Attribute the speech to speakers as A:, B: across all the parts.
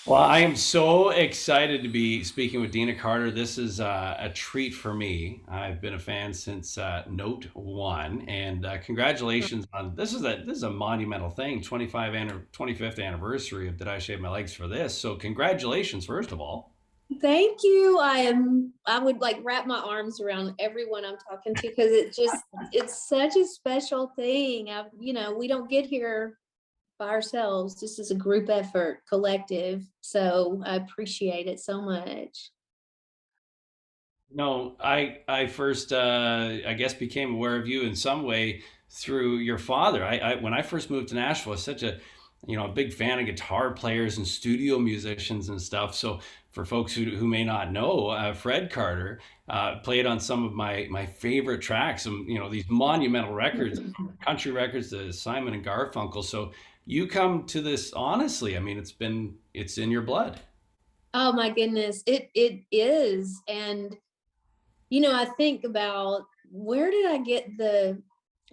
A: Well, I am so excited to be speaking with Deana Carter. This is a treat for me. I've been a fan since Note One, and congratulations on this is a monumental thing. 25th anniversary of Did I Shave My Legs for This? So congratulations, first of all.
B: Thank you. I would like wrap my arms around everyone I'm talking to because it's such a special thing. We don't get here by ourselves. This is a group effort, collective. So I appreciate it so much.
A: No, I first I guess became aware of you in some way through your father. I when I first moved to Nashville, I was such a big fan of guitar players and studio musicians and stuff. So for folks who may not know, Fred Carter played on some of my favorite tracks. These monumental records, country records to Simon and Garfunkel. So you come to this honestly. I mean, it's in your blood.
B: Oh my goodness, it is. And I think about where did I get the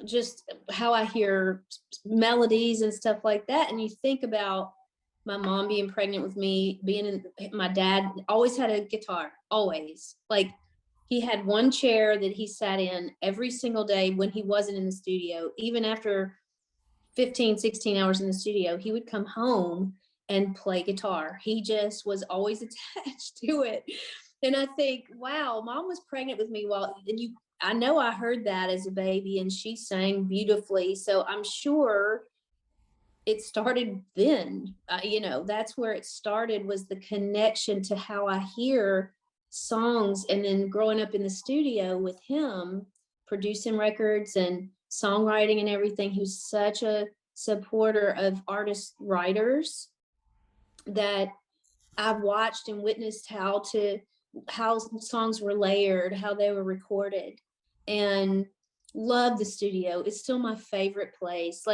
B: just how I hear melodies and stuff like that. And you think about my mom being pregnant with me, my dad always had a guitar, always. Like he had one chair that he sat in every single day when he wasn't in the studio, even after 15, 16 hours in the studio, he would come home and play guitar. He just was always attached to it. And I think, wow, mom was pregnant with me I know I heard that as a baby and she sang beautifully. So I'm sure it started then. That's where it started, was the connection to how I hear songs. And then growing up in the studio with him, producing records and songwriting and everything, he was such a supporter of artist writers that I've watched and witnessed how songs were layered, how they were recorded, and love the studio. It's still my favorite place.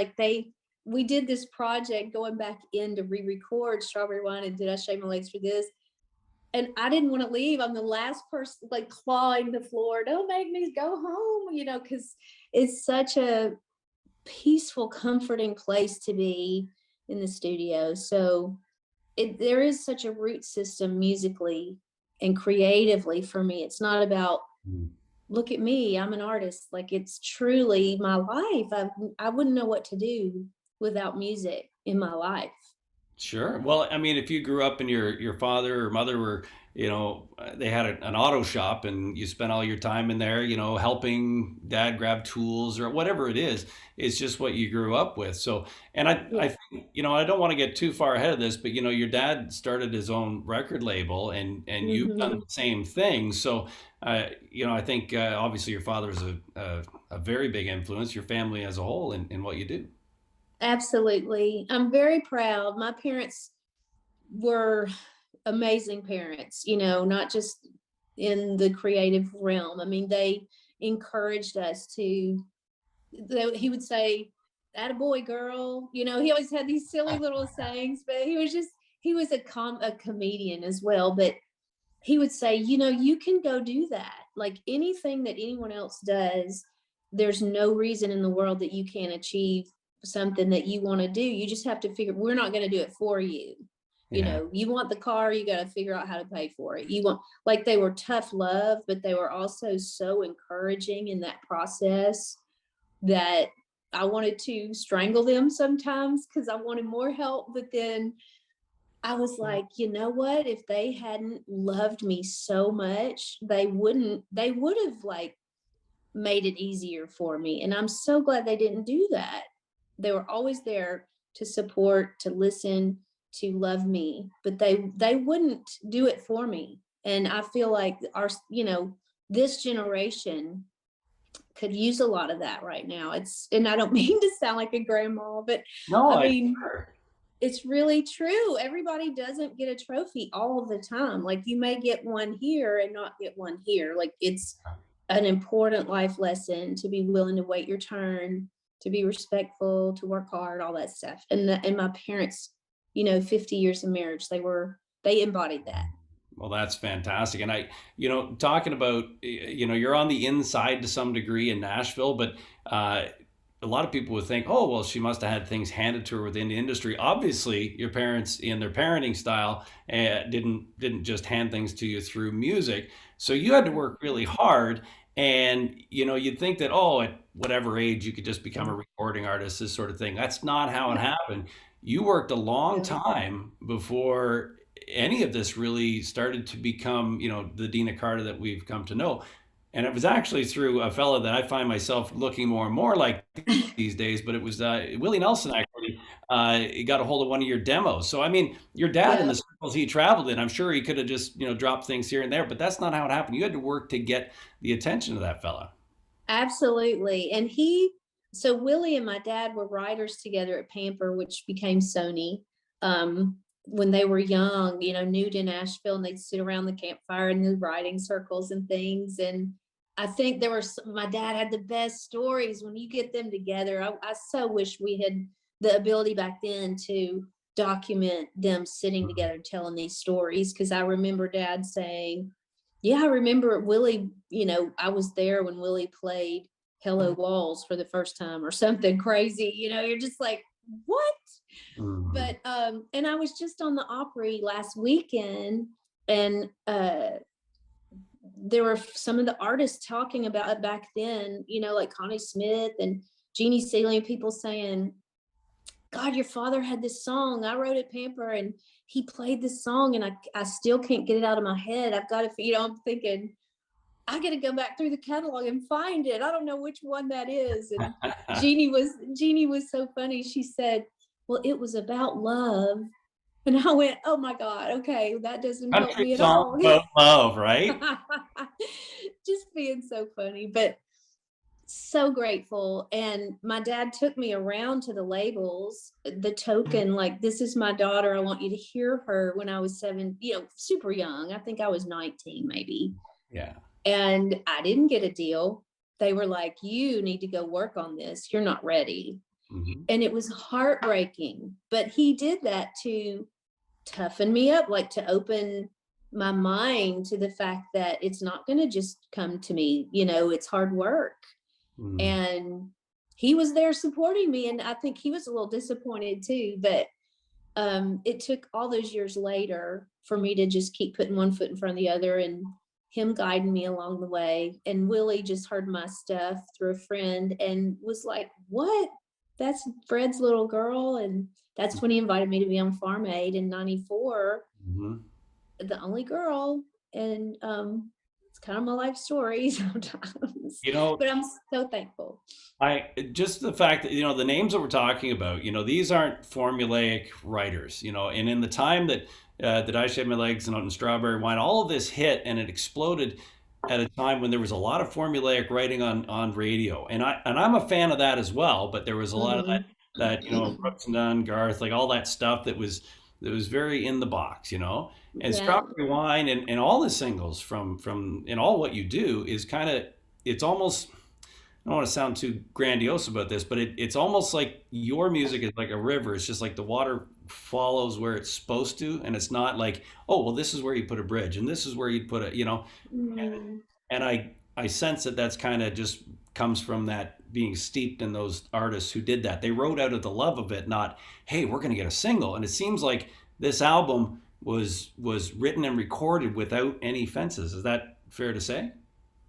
B: We did this project going back in to re-record Strawberry Wine and Did I Shave My Legs for This? And I didn't want to leave. I'm the last person like clawing the floor. Don't make me go home, because it's such a peaceful, comforting place to be in the studio. So there is such a root system musically and creatively for me. It's not about look at me, I'm an artist. Like it's truly my life. I wouldn't know what to do without music in my life.
A: Sure. Well, I mean, if you grew up and your father or mother were, they had an auto shop and you spent all your time in there, helping dad grab tools or whatever it is, it's just what you grew up with. So, and I
B: Yeah.
A: think, I don't want to get too far ahead of this, but your dad started his own record label and you've done
B: Hmm.
A: the same thing. So, I think obviously your father is a very big influence, your family as a whole in what you do.
B: Absolutely. I'm very proud. My parents were amazing parents, not just in the creative realm. I mean, they encouraged us he would say, "Attaboy, girl." He always had these silly little sayings, but he was a comedian as well. But he would say, you can go do that. Like anything that anyone else does, there's no reason in the world that you can't achieve something that you want to do. You just have to figure, we're not going to do it for you.
A: Yeah.
B: You want the car, you got to figure out how to pay for it. Like they were tough love, but they were also so encouraging in that process that I wanted to strangle them sometimes because I wanted more help. But then I was like, you know what? If they hadn't loved me so much, they would have like made it easier for me. And I'm so glad they didn't do that. They were always there to support, to listen, to love me, but they wouldn't do it for me. And I feel like this generation could use a lot of that right now. And I don't mean to sound like a grandma, but
A: No,
B: I
A: I
B: mean,
A: sure.
B: it's really true. Everybody doesn't get a trophy all of the time. Like you may get one here and not get one here. Like it's an important life lesson to be willing to wait your turn, to be respectful, to work hard, all that stuff. And my parents, 50 years of marriage, they embodied that.
A: Well, that's fantastic. And talking about, you're on the inside to some degree in Nashville, but a lot of people would think, oh, well, she must have had things handed to her within the industry. Obviously, your parents, in their parenting style, didn't just hand things to you through music. So you had to work really hard. And you'd think that, oh, at whatever age you could just become a recording artist, this sort of thing. That's not how it happened. You worked a long
B: Yeah.
A: time before any of this really started to become, the Deana Carter that we've come to know. And it was actually through a fella that I find myself looking more and more like these days, but it was Willie Nelson actually. He got a hold of one of your demos. So, I mean, your dad in
B: Yeah,
A: the circles he traveled in, I'm sure he could have just, dropped things here and there, but that's not how it happened. You had to work to get the attention of that fella.
B: absolutely. And so Willie and my dad were writers together at Pamper, which became Sony. When they were young, new to Nashville, and they'd sit around the campfire in the writing circles and things. And I think my dad had the best stories when you get them together. I so wish we had the ability back then to document them sitting
A: Mhm.
B: together telling these stories. Cause I remember dad saying, yeah, I remember Willie, I was there when Willie played Hello Walls for the first time or something crazy. You're just like, what?
A: Mhm.
B: But and I was just on the Opry last weekend, and there were some of the artists talking about it back then, like Connie Smith and Jeannie Sealy, and people saying, God, your father had this song. I wrote it, Pamper, and he played this song, and I still can't get it out of my head. I've got to, I'm thinking, I got to go back through the catalog and find it. I don't know which one that is. And Jeannie was so funny. She said, "Well, it was about love." And I went, "Oh my God, okay, that doesn't help
A: Country
B: me at
A: song
B: all."
A: about love, right?
B: Just being so funny, but so grateful. And my dad took me around to the labels, the token, like, this is my daughter. I want you to hear her when I was 7, super young. I think I was 19, maybe.
A: Yeah.
B: And I didn't get a deal. They were like, you need to go work on this. You're not ready.
A: Hmm.
B: And it was heartbreaking. But he did that to toughen me up, like to open my mind to the fact that it's not going to just come to me. It's hard work.
A: Mm.
B: And he was there supporting me. And I think he was a little disappointed too. But it took all those years later for me to just keep putting one foot in front of the other, and him guiding me along the way. And Willie just heard my stuff through a friend and was like, what? That's Fred's little girl. And that's when he invited me to be on Farm Aid in 94,
A: Mhm.
B: the only girl. And it's kind of my life story sometimes,
A: You know,
B: but I'm so thankful.
A: I just the fact that the names that we're talking about, these aren't formulaic writers, and in the time that that I Shaved My Legs and Strawberry Wine, all of this hit and it exploded at a time when there was a lot of formulaic writing on radio, and I'm a fan of that as well. But there was a lot of
B: Mhm.
A: that Brooks and Dunn, Garth, like all that stuff that was very in the box, and
B: Yeah,
A: Strawberry Wine and all the singles from and all what you do is kind of it's almost I don't want to sound too grandiose about this, but it's almost like your music is like a river. It's just like the water follows where it's supposed to, and it's not like, oh, well, this is where you put a bridge, and this is where you put
B: mm,
A: and I sense that that's kind of just comes from that being steeped in those artists who did that. They wrote out of the love of it, not, hey, we're going to get a single. And it seems like this album was written and recorded without any fences. Is that fair to say?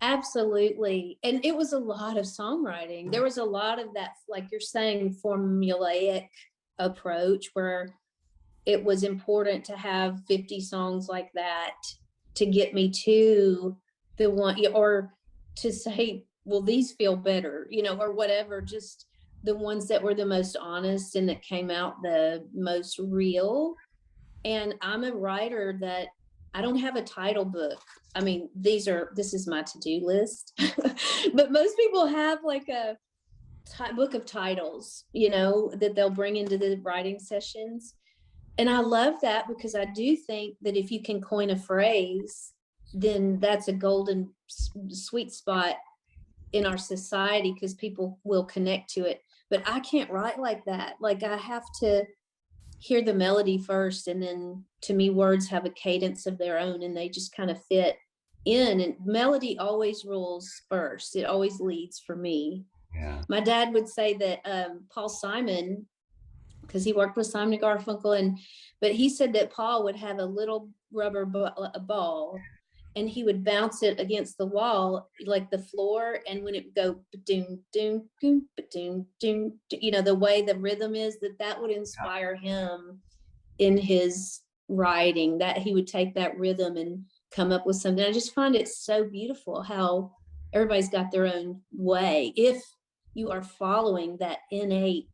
B: absolutely. And it was a lot of songwriting. There was a lot of that, like you're saying, formulaic approach where it was important to have 50 songs like that to get me to the one, or to say, well, these feel better, or whatever, just the ones that were the most honest and that came out the most real. And I'm a writer that I don't have a title book. I mean, this is my to-do list. But most people have like a book of titles, that they'll bring into the writing sessions. And I love that because I do think that if you can coin a phrase, then that's a golden sweet spot in our society because people will connect to it. But I can't write like that. Like, I have to hear the melody first, and then to me words have a cadence of their own and they just kind of fit in, and melody always rules first. It always leads for me.
A: Yeah.
B: My dad would say that Paul Simon, because he worked with Simon and Garfunkel, but he said that Paul would have a little rubber a ball, and he would bounce it against the wall, like the floor, and when it would go doom doom doom doom doom, the way the rhythm is, that would inspire him in his writing. That he would take that rhythm and come up with something. I just find it so beautiful how everybody's got their own way if you are following that innate,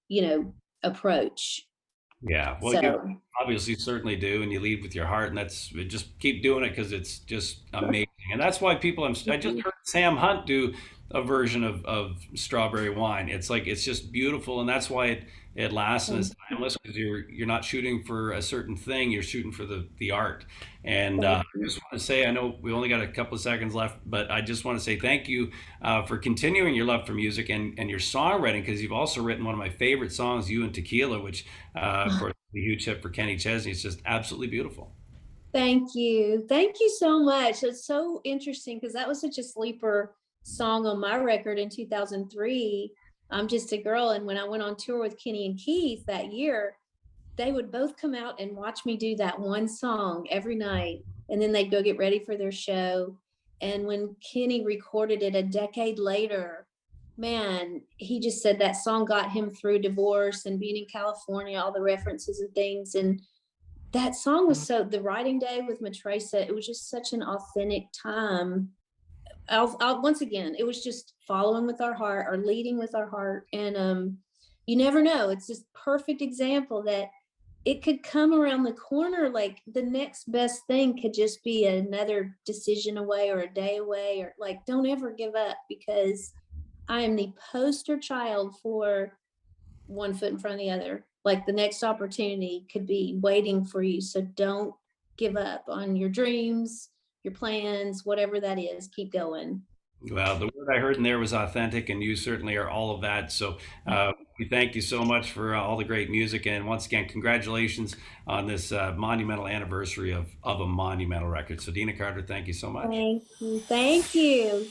B: you know, approach.
A: Yeah, well, you
B: So
A: obviously certainly do, and you lead with your heart, and that's just keep doing it because it's just amazing, and that's why people. I just heard Sam Hunt do a version of Strawberry Wine. It's like it's just beautiful, and that's why it lasts and it's
B: thank
A: timeless because you're not shooting for a certain thing, you're shooting for the art. And I
B: you.
A: just want to say, I know we only got a couple of seconds left, but I just want to say thank you for continuing your love for music and your songwriting because you've also written one of my favorite songs, "You and Tequila," which of course, the huge hit for Kenny Chesney. It's just absolutely beautiful.
B: Thank you. Thank you so much. It's so interesting because that was such a sleeper song on my record in 2003. I'm Just a Girl. And when I went on tour with Kenny and Keith that year, they would both come out and watch me do that one song every night. And then they'd go get ready for their show. And when Kenny recorded it a decade later, man, he just said that song got him through divorce and being in California, all the references and things. And that song was so, the writing day with Matresa, it was just such an authentic time. Once again, it was just following with our heart or leading with our heart. And you never know. It's just perfect example that it could come around the corner. Like the next best thing could just be another decision away or a day away, or like, don't ever give up, because I am the poster child for one foot in front of the other. Like the next opportunity could be waiting for you. So don't give up on your dreams, your plans, whatever that is, keep going.
A: Well, the word I heard in there was authentic, and you certainly are all of that. So we thank you so much for all the great music, and once again, congratulations on this monumental anniversary of a monumental record. So, Deana Carter, thank you so much.
B: Thank you. Thank you.